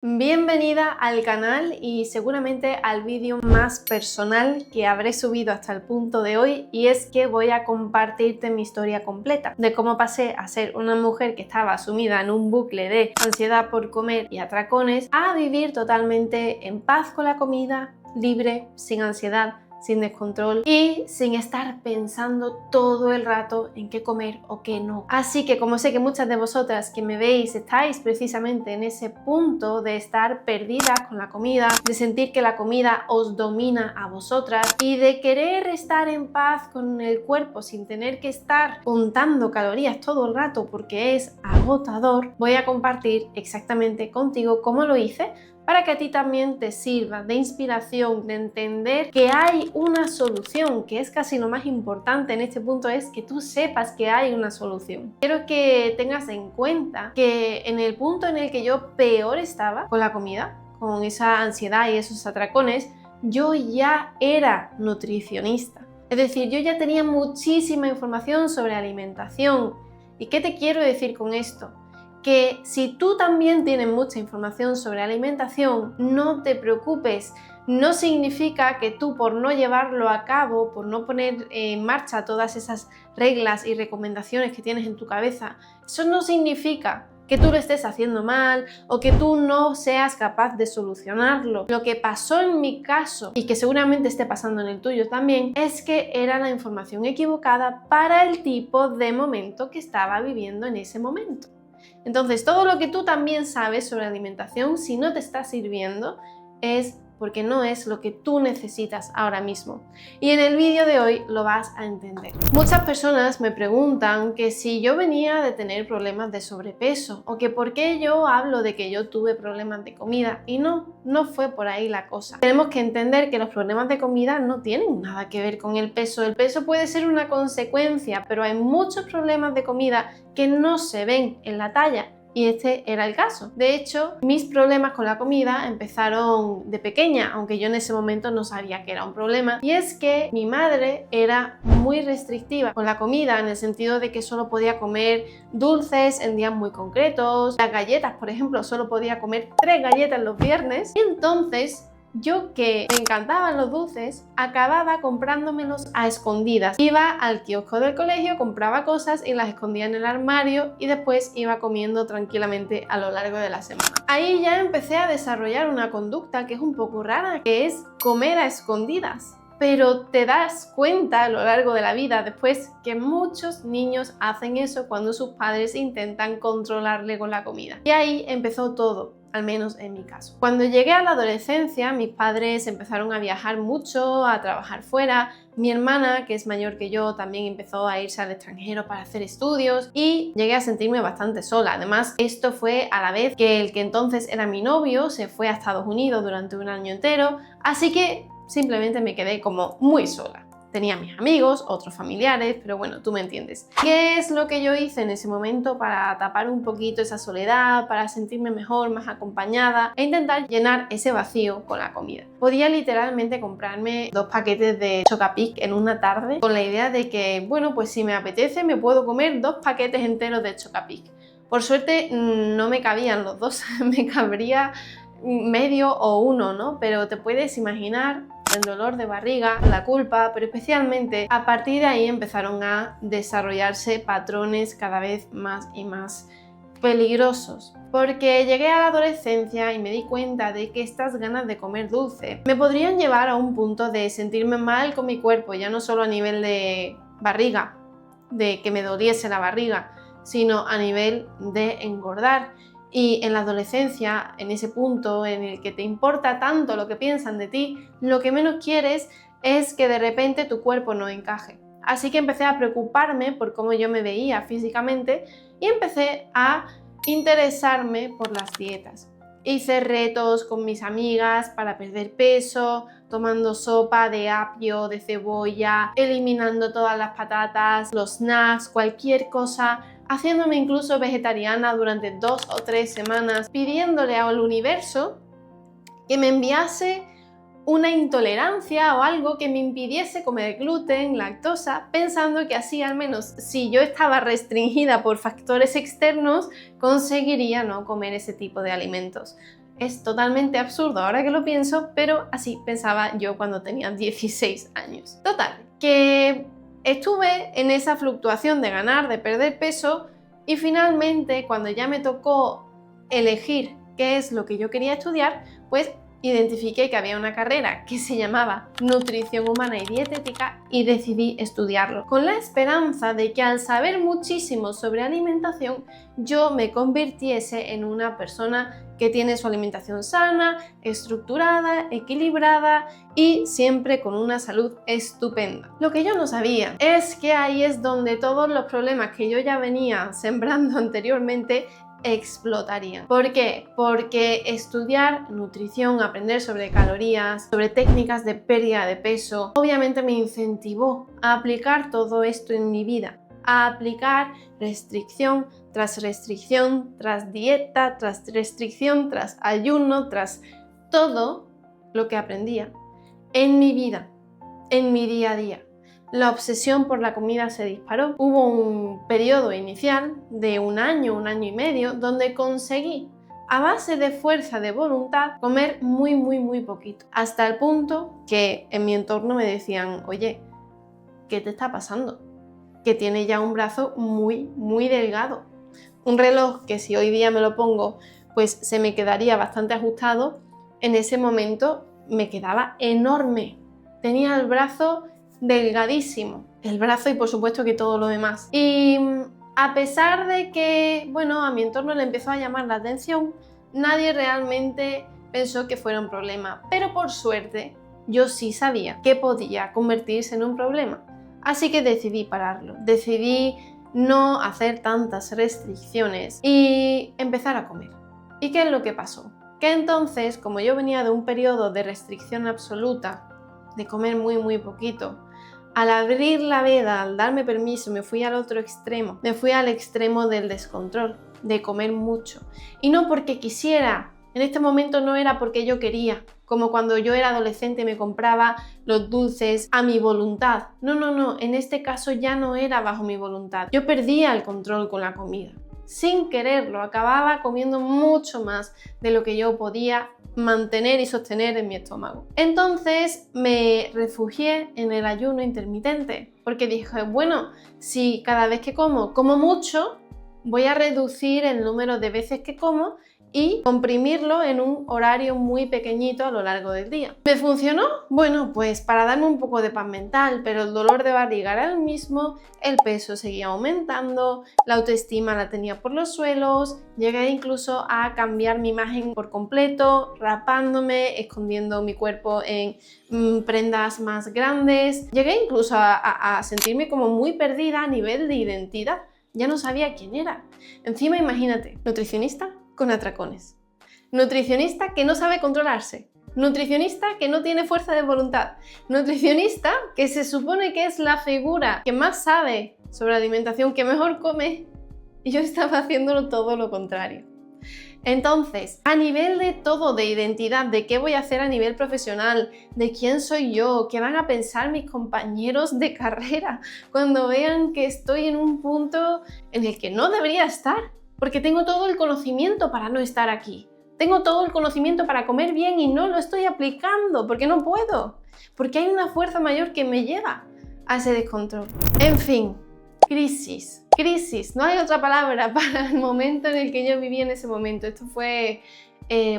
Bienvenida al canal y seguramente al vídeo más personal que habré subido hasta el punto de hoy, y es que voy a compartirte mi historia completa de cómo pasé a ser una mujer que estaba sumida en un bucle de ansiedad por comer y atracones a vivir totalmente en paz con la comida, libre, sin ansiedad, sin descontrol y sin estar pensando todo el rato en qué comer o qué no. Así que como sé que muchas de vosotras que me veis estáis precisamente en ese punto de estar perdidas con la comida, de sentir que la comida os domina a vosotras y de querer estar en paz con el cuerpo sin tener que estar contando calorías todo el rato porque es agotador, voy a compartir exactamente contigo cómo lo hice para que a ti también te sirva de inspiración, de entender que hay una solución, que es casi lo más importante en este punto, es que tú sepas que hay una solución. Quiero que tengas en cuenta que en el punto en el que yo peor estaba con la comida, con esa ansiedad y esos atracones, yo ya era nutricionista. Es decir, yo ya tenía muchísima información sobre alimentación. ¿Y qué te quiero decir con esto? Que si tú también tienes mucha información sobre alimentación, no te preocupes. No significa que tú, por no llevarlo a cabo, por no poner en marcha todas esas reglas y recomendaciones que tienes en tu cabeza, eso no significa que tú lo estés haciendo mal o que tú no seas capaz de solucionarlo. Lo que pasó en mi caso, y que seguramente esté pasando en el tuyo también, es que era la información equivocada para el tipo de momento que estaba viviendo en ese momento. Entonces, todo lo que tú también sabes sobre alimentación, si no te está sirviendo, es porque no es lo que tú necesitas ahora mismo. Y en el vídeo de hoy lo vas a entender. Muchas personas me preguntan que si yo venía de tener problemas de sobrepeso o que por qué yo hablo de que yo tuve problemas de comida, y no fue por ahí la cosa. Tenemos que entender que los problemas de comida no tienen nada que ver con el peso. El peso puede ser una consecuencia, pero hay muchos problemas de comida que no se ven en la talla. Y este era el caso. De hecho, mis problemas con la comida empezaron de pequeña, aunque yo en ese momento no sabía que era un problema. Y es que mi madre era muy restrictiva con la comida, en el sentido de que solo podía comer dulces en días muy concretos. Las galletas, por ejemplo, solo podía comer 3 galletas los viernes. Y entonces, yo, que me encantaban los dulces, acababa comprándomelos a escondidas. Iba al kiosco del colegio, compraba cosas y las escondía en el armario y después iba comiendo tranquilamente a lo largo de la semana. Ahí ya empecé a desarrollar una conducta que es un poco rara, que es comer a escondidas. Pero te das cuenta a lo largo de la vida después que muchos niños hacen eso cuando sus padres intentan controlarle con la comida. Y ahí empezó todo. Al menos en mi caso. Cuando llegué a la adolescencia, mis padres empezaron a viajar mucho, a trabajar fuera. Mi hermana, que es mayor que yo, también empezó a irse al extranjero para hacer estudios y llegué a sentirme bastante sola. Además, esto fue a la vez que el que entonces era mi novio se fue a Estados Unidos durante un año entero, así que simplemente me quedé como muy sola. Tenía mis amigos, otros familiares, pero bueno, tú me entiendes. ¿Qué es lo que yo hice en ese momento para tapar un poquito esa soledad, para sentirme mejor, más acompañada e intentar llenar ese vacío con la comida? Podía literalmente comprarme 2 paquetes de Chocapic en una tarde con la idea de que, bueno, pues si me apetece me puedo comer 2 paquetes enteros de Chocapic. Por suerte no me cabían los 2, me cabría medio o uno, ¿no? Pero te puedes imaginar el dolor de barriga, la culpa, pero especialmente a partir de ahí empezaron a desarrollarse patrones cada vez más y más peligrosos. Porque llegué a la adolescencia y me di cuenta de que estas ganas de comer dulce me podrían llevar a un punto de sentirme mal con mi cuerpo, ya no solo a nivel de barriga, de que me doliese la barriga, sino a nivel de engordar. Y en la adolescencia, en ese punto en el que te importa tanto lo que piensan de ti, lo que menos quieres es que de repente tu cuerpo no encaje. Así que empecé a preocuparme por cómo yo me veía físicamente y empecé a interesarme por las dietas. Hice retos con mis amigas para perder peso, tomando sopa de apio, de cebolla, eliminando todas las patatas, los snacks, cualquier cosa, haciéndome incluso vegetariana durante 2 o 3 semanas, pidiéndole al universo que me enviase una intolerancia o algo que me impidiese comer gluten, lactosa, pensando que así al menos si yo estaba restringida por factores externos, conseguiría no comer ese tipo de alimentos. Es totalmente absurdo ahora que lo pienso, pero así pensaba yo cuando tenía 16 años. Total, que estuve en esa fluctuación de ganar, de perder peso y finalmente cuando ya me tocó elegir qué es lo que yo quería estudiar, pues identifiqué que había una carrera que se llamaba Nutrición Humana y Dietética y decidí estudiarlo, con la esperanza de que al saber muchísimo sobre alimentación yo me convirtiese en una persona que tiene su alimentación sana, estructurada, equilibrada y siempre con una salud estupenda. Lo que yo no sabía es que ahí es donde todos los problemas que yo ya venía sembrando anteriormente explotarían. ¿Por qué? Porque estudiar nutrición, aprender sobre calorías, sobre técnicas de pérdida de peso, obviamente me incentivó a aplicar todo esto en mi vida, a aplicar restricción tras restricción, tras dieta, tras restricción, tras ayuno, tras todo lo que aprendía en mi vida, en mi día a día. La obsesión por la comida se disparó. Hubo un periodo inicial de un año y medio, donde conseguí, a base de fuerza de voluntad, comer muy poquito. Hasta el punto que en mi entorno me decían, oye, ¿qué te está pasando? Que tienes ya un brazo muy delgado. Un reloj que si hoy día me lo pongo, pues se me quedaría bastante ajustado. En ese momento me quedaba enorme. Tenía el brazo delgadísimo, el brazo y por supuesto que todo lo demás. Y a pesar de que, bueno, a mi entorno le empezó a llamar la atención, nadie realmente pensó que fuera un problema. Pero por suerte, yo sí sabía que podía convertirse en un problema. Así que decidí pararlo, decidí no hacer tantas restricciones y empezar a comer. ¿Y qué es lo que pasó? Que entonces, como yo venía de un periodo de restricción absoluta, de comer muy poquito, al abrir la veda, al darme permiso, me fui al otro extremo, me fui al extremo del descontrol, de comer mucho. Y no porque quisiera, en este momento no era porque yo quería, como cuando yo era adolescente me compraba los dulces a mi voluntad. No, en este caso ya no era bajo mi voluntad. Yo perdía el control con la comida. Sin quererlo, acababa comiendo mucho más de lo que yo podía mantener y sostener en mi estómago. Entonces me refugié en el ayuno intermitente, porque dije, bueno, si cada vez que como mucho, voy a reducir el número de veces que como y comprimirlo en un horario muy pequeñito a lo largo del día. ¿Me funcionó? Bueno, pues para darme un poco de paz mental, pero el dolor de barriga era el mismo, el peso seguía aumentando, la autoestima la tenía por los suelos, llegué incluso a cambiar mi imagen por completo, rapándome, escondiendo mi cuerpo en prendas más grandes. Llegué incluso a sentirme como muy perdida a nivel de identidad. Ya no sabía quién era. Encima, imagínate, nutricionista con atracones. Nutricionista que no sabe controlarse. Nutricionista que no tiene fuerza de voluntad. Nutricionista que se supone que es la figura que más sabe sobre alimentación, que mejor come, y yo estaba haciéndolo todo lo contrario. Entonces, a nivel de todo, de identidad, de qué voy a hacer a nivel profesional, de quién soy yo, qué van a pensar mis compañeros de carrera cuando vean que estoy en un punto en el que no debería estar, porque tengo todo el conocimiento para no estar aquí. Tengo todo el conocimiento para comer bien y no lo estoy aplicando porque no puedo, porque hay una fuerza mayor que me lleva a ese descontrol. En fin, crisis, no hay otra palabra para el momento en el que yo viví en ese momento. Esto fue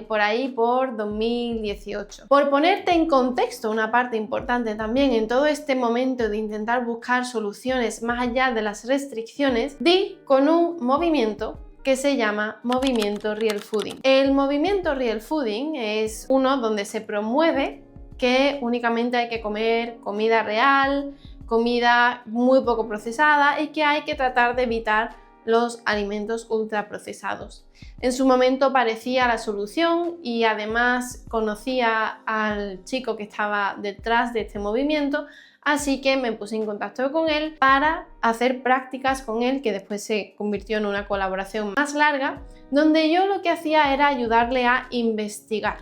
por ahí por 2018. Por ponerte en contexto, una parte importante también en todo este momento de intentar buscar soluciones más allá de las restricciones, di con un movimiento que se llama Movimiento Real Fooding. El Movimiento Real Fooding es uno donde se promueve que únicamente hay que comer comida real, comida muy poco procesada y que hay que tratar de evitar los alimentos ultraprocesados. En su momento parecía la solución y además conocía al chico que estaba detrás de este movimiento, así que me puse en contacto con él para hacer prácticas con él, que después se convirtió en una colaboración más larga, donde yo lo que hacía era ayudarle a investigar.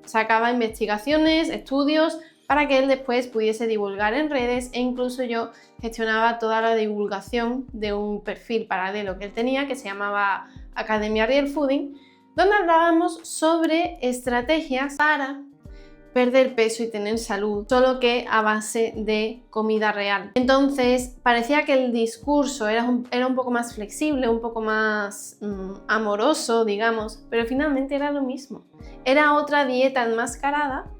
Sacaba investigaciones, estudios, para que él después pudiese divulgar en redes e incluso yo gestionaba toda la divulgación de un perfil paralelo que él tenía que se llamaba Academia Real Fooding, donde hablábamos sobre estrategias para perder peso y tener salud, solo que a base de comida real. Entonces parecía que el discurso era un poco más flexible, un poco más amoroso, digamos, pero finalmente era lo mismo. Era otra dieta enmascarada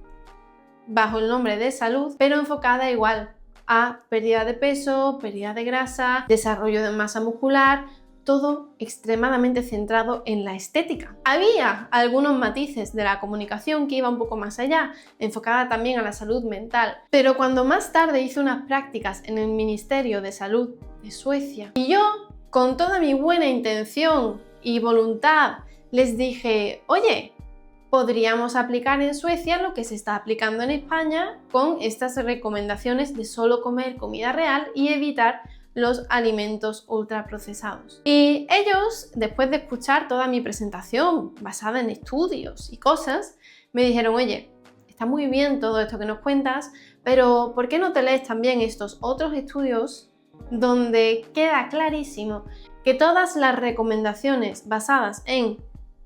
bajo el nombre de salud, pero enfocada igual a pérdida de peso, pérdida de grasa, desarrollo de masa muscular, todo extremadamente centrado en la estética. Había algunos matices de la comunicación que iba un poco más allá, enfocada también a la salud mental, pero cuando más tarde hice unas prácticas en el Ministerio de Salud de Suecia y yo, con toda mi buena intención y voluntad, les dije, oye, podríamos aplicar en Suecia lo que se está aplicando en España con estas recomendaciones de solo comer comida real y evitar los alimentos ultraprocesados. Y ellos, después de escuchar toda mi presentación basada en estudios y cosas, me dijeron, oye, está muy bien todo esto que nos cuentas, pero ¿por qué no te lees también estos otros estudios donde queda clarísimo que todas las recomendaciones basadas en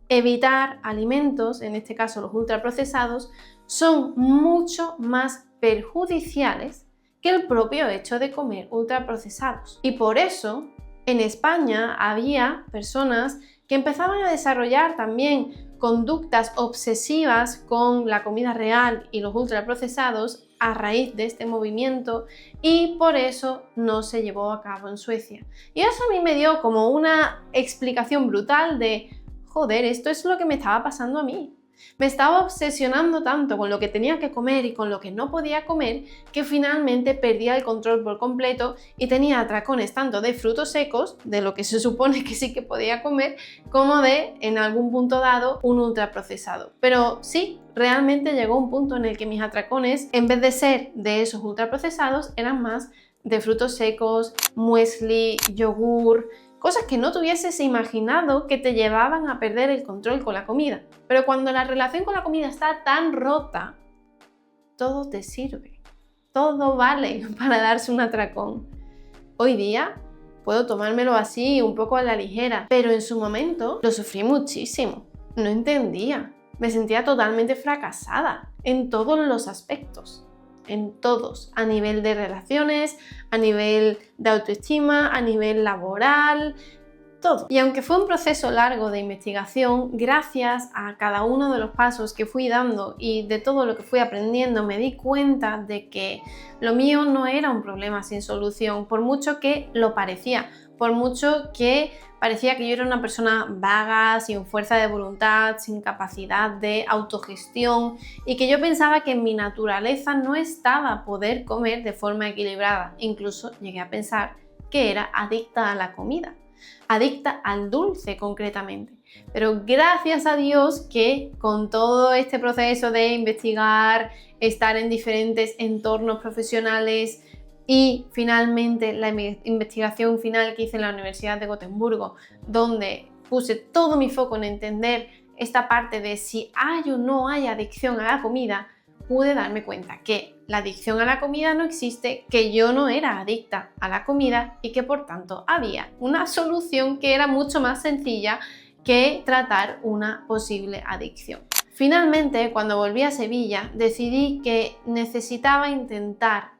evitar alimentos, en este caso los ultraprocesados, son mucho más perjudiciales que el propio hecho de comer ultraprocesados? Y por eso en España había personas que empezaban a desarrollar también conductas obsesivas con la comida real y los ultraprocesados a raíz de este movimiento, y por eso no se llevó a cabo en Suecia. Y eso a mí me dio como una explicación brutal de, joder, esto es lo que me estaba pasando a mí. Me estaba obsesionando tanto con lo que tenía que comer y con lo que no podía comer que finalmente perdía el control por completo y tenía atracones tanto de frutos secos, de lo que se supone que sí que podía comer, como de, en algún punto dado, un ultraprocesado. Pero sí, realmente llegó un punto en el que mis atracones, en vez de ser de esos ultraprocesados, eran más de frutos secos, muesli, yogur, cosas que no te hubieses imaginado que te llevaban a perder el control con la comida. Pero cuando la relación con la comida está tan rota, todo te sirve, todo vale para darse un atracón. Hoy día puedo tomármelo así, un poco a la ligera, pero en su momento lo sufrí muchísimo. No entendía, me sentía totalmente fracasada en todos los aspectos. En todos, a nivel de relaciones, a nivel de autoestima, a nivel laboral, todo. Y aunque fue un proceso largo de investigación, gracias a cada uno de los pasos que fui dando y de todo lo que fui aprendiendo, me di cuenta de que lo mío no era un problema sin solución, por mucho que lo parecía, por mucho que parecía que yo era una persona vaga, sin fuerza de voluntad, sin capacidad de autogestión, y que yo pensaba que en mi naturaleza no estaba poder comer de forma equilibrada. Incluso llegué a pensar que era adicta a la comida, adicta al dulce concretamente. Pero gracias a Dios que con todo este proceso de investigar, estar en diferentes entornos profesionales, y finalmente la investigación final que hice en la Universidad de Gotemburgo, donde puse todo mi foco en entender esta parte de si hay o no hay adicción a la comida, pude darme cuenta que la adicción a la comida no existe, que yo no era adicta a la comida y que por tanto había una solución que era mucho más sencilla que tratar una posible adicción. Finalmente, cuando volví a Sevilla, decidí que necesitaba intentar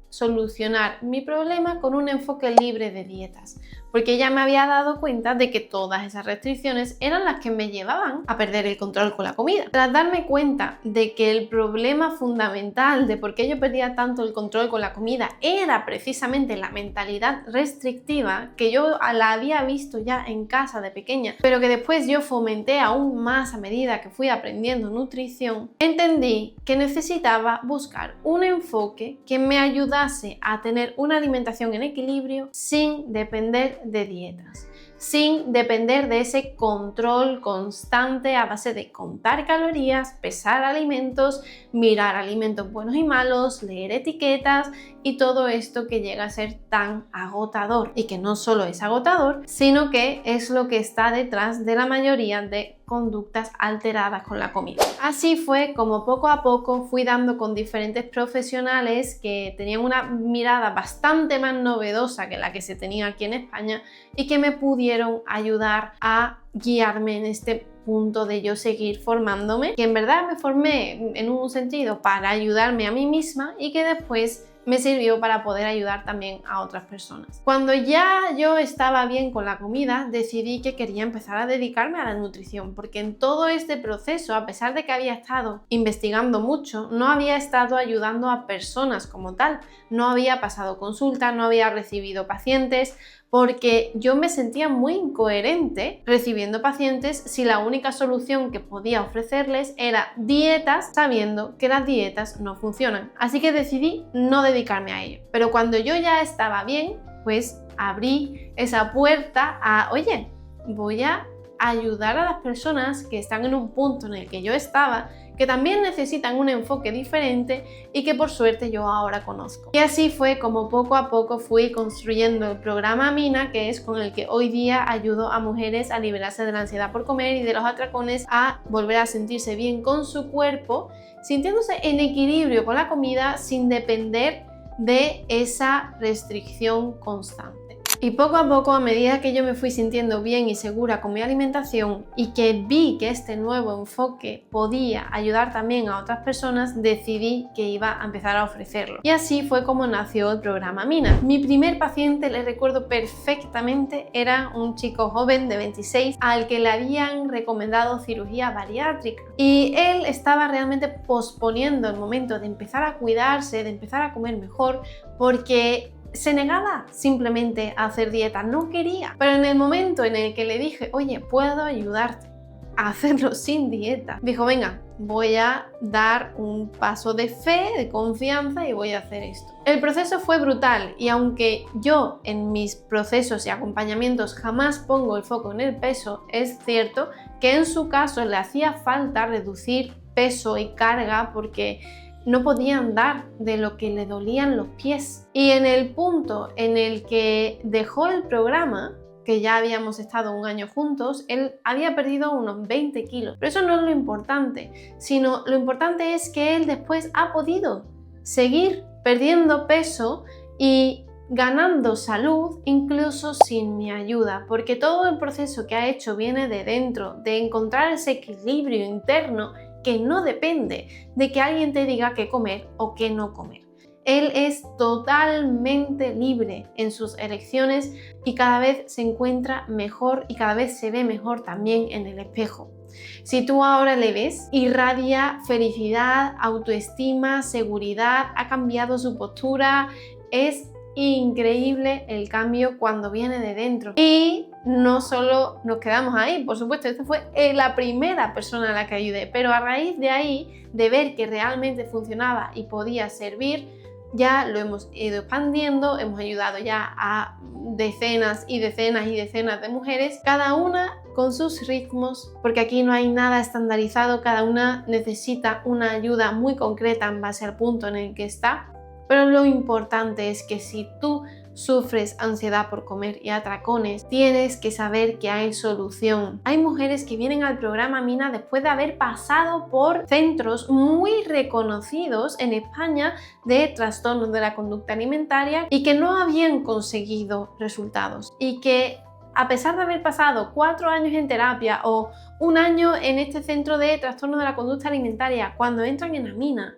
solucionar mi problema con un enfoque libre de dietas, porque ya me había dado cuenta de que todas esas restricciones eran las que me llevaban a perder el control con la comida. Tras darme cuenta de que el problema fundamental de por qué yo perdía tanto el control con la comida era precisamente la mentalidad restrictiva, que yo la había visto ya en casa de pequeña, pero que después yo fomenté aún más a medida que fui aprendiendo nutrición, entendí que necesitaba buscar un enfoque que me ayudase a tener una alimentación en equilibrio sin depender de dietas, sin depender de ese control constante a base de contar calorías, pesar alimentos, mirar alimentos buenos y malos, leer etiquetas y todo esto que llega a ser tan agotador, y que no solo es agotador, sino que es lo que está detrás de la mayoría de conductas alteradas con la comida. Así fue como poco a poco fui dando con diferentes profesionales que tenían una mirada bastante más novedosa que la que se tenía aquí en España y que me pudieron ayudar a guiarme en este punto de yo seguir formándome, que en verdad me formé en un sentido para ayudarme a mí misma y que después me sirvió para poder ayudar también a otras personas. Cuando ya yo estaba bien con la comida, decidí que quería empezar a dedicarme a la nutrición, porque en todo este proceso, a pesar de que había estado investigando mucho, no había estado ayudando a personas como tal, no había pasado consulta, no había recibido pacientes, porque yo me sentía muy incoherente recibiendo pacientes si la única solución que podía ofrecerles era dietas, sabiendo que las dietas no funcionan. Así que decidí no dedicarme a ello. Pero cuando yo ya estaba bien, pues abrí esa puerta a, oye, voy a ayudar a las personas que están en un punto en el que yo estaba, que también necesitan un enfoque diferente y que por suerte yo ahora conozco. Y así fue como poco a poco fui construyendo el programa Mina, que es con el que hoy día ayudo a mujeres a liberarse de la ansiedad por comer y de los atracones, a volver a sentirse bien con su cuerpo, sintiéndose en equilibrio con la comida sin depender de esa restricción constante. Y poco a poco, a medida que yo me fui sintiendo bien y segura con mi alimentación y que vi que este nuevo enfoque podía ayudar también a otras personas, decidí que iba a empezar a ofrecerlo. Y así fue como nació el programa Mina. Mi primer paciente, le recuerdo perfectamente, era un chico joven de 26 al que le habían recomendado cirugía bariátrica. Y él estaba realmente posponiendo el momento de empezar a cuidarse, de empezar a comer mejor, porque se negaba simplemente a hacer dieta, no quería. Pero en el momento en el que le dije, oye, puedo ayudarte a hacerlo sin dieta, dijo, venga, voy a dar un paso de fe, de confianza y voy a hacer esto. El proceso fue brutal y aunque yo en mis procesos y acompañamientos jamás pongo el foco en el peso, es cierto que en su caso le hacía falta reducir peso y carga porque no podía andar de lo que le dolían los pies. Y en el punto en el que dejó el programa, que ya habíamos estado un año juntos, él había perdido unos 20 kilos. Pero eso no es lo importante, sino lo importante es que él después ha podido seguir perdiendo peso y ganando salud incluso sin mi ayuda, porque todo el proceso que ha hecho viene de dentro, de encontrar ese equilibrio interno que no depende de que alguien te diga qué comer o qué no comer. Él es totalmente libre en sus elecciones y cada vez se encuentra mejor y cada vez se ve mejor también en el espejo. Si tú ahora le ves, irradia felicidad, autoestima, seguridad, ha cambiado su postura, es increíble el cambio cuando viene de dentro. Y no solo nos quedamos ahí, por supuesto, esta fue la primera persona a la que ayudé, pero a raíz de ahí, de ver que realmente funcionaba y podía servir, ya lo hemos ido expandiendo, hemos ayudado ya a decenas y decenas y decenas de mujeres, cada una con sus ritmos, porque aquí no hay nada estandarizado, cada una necesita una ayuda muy concreta en base al punto en el que está. Pero lo importante es que si tú sufres ansiedad por comer y atracones, tienes que saber que hay solución. Hay mujeres que vienen al programa Mina después de haber pasado por centros muy reconocidos en España de trastornos de la conducta alimentaria y que no habían conseguido resultados y que a pesar de haber pasado 4 años en terapia o 1 año en este centro de trastornos de la conducta alimentaria, cuando entran en la Mina,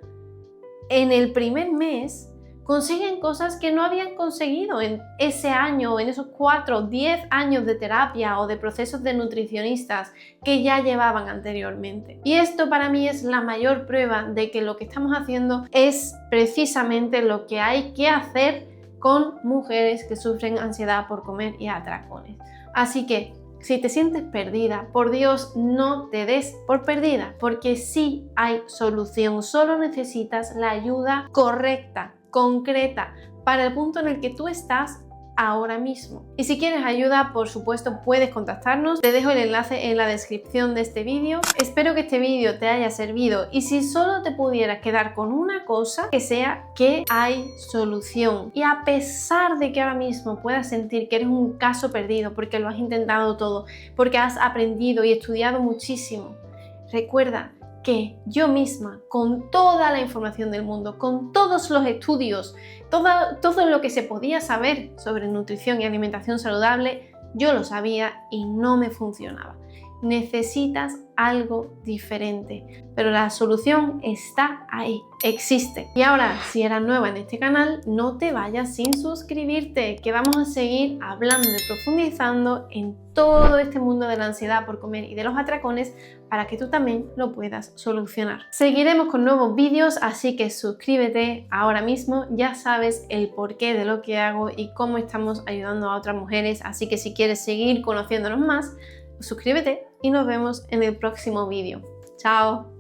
en el primer mes consiguen cosas que no habían conseguido en ese año, en esos 4 o 10 años de terapia o de procesos de nutricionistas que ya llevaban anteriormente. Y esto para mí es la mayor prueba de que lo que estamos haciendo es precisamente lo que hay que hacer con mujeres que sufren ansiedad por comer y atracones. Así que si te sientes perdida, por Dios, no te des por perdida, porque sí hay solución, solo necesitas la ayuda correcta, concreta, para el punto en el que tú estás ahora mismo. Y si quieres ayuda, por supuesto, puedes contactarnos. Te dejo el enlace en la descripción de este vídeo. Espero que este vídeo te haya servido y si solo te pudieras quedar con una cosa, que sea que hay solución. Y a pesar de que ahora mismo puedas sentir que eres un caso perdido porque lo has intentado todo, porque has aprendido y estudiado muchísimo, recuerda que yo misma, con toda la información del mundo, con todos los estudios, todo lo que se podía saber sobre nutrición y alimentación saludable, yo lo sabía y no me funcionaba. Necesitas algo diferente, pero la solución está ahí, existe. Y ahora, si eres nueva en este canal, no te vayas sin suscribirte, que vamos a seguir hablando y profundizando en todo este mundo de la ansiedad por comer y de los atracones para que tú también lo puedas solucionar. Seguiremos con nuevos vídeos, así que suscríbete ahora mismo, ya sabes el porqué de lo que hago y cómo estamos ayudando a otras mujeres, así que si quieres seguir conociéndonos más, suscríbete y nos vemos en el próximo vídeo. ¡Chao!